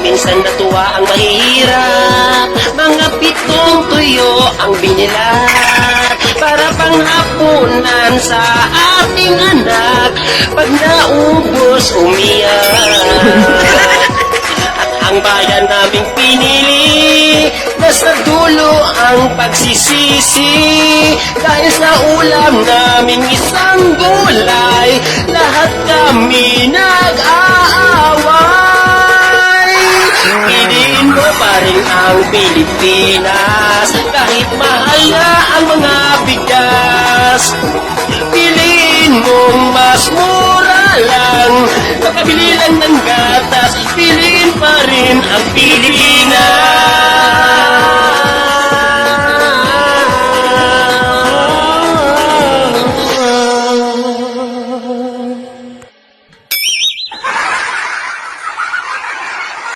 Minsan natuwa ang mahirap, mga pitong tuyo ang binilat para panghapunan sa ating anak. Pag naubos, umiyak. At ang bayan naming pinili, nasa dulo ang pagsisisi. Dahil sa ulam naming isang gulay, lahat kami nag-aaway. Piliin mo pa rin ang Pilipinas, kahit mahal na ang mga bigas. Piliin mong mas mura lang, makabili lang ng gatas. Piliin pa rin ang Pilipinas.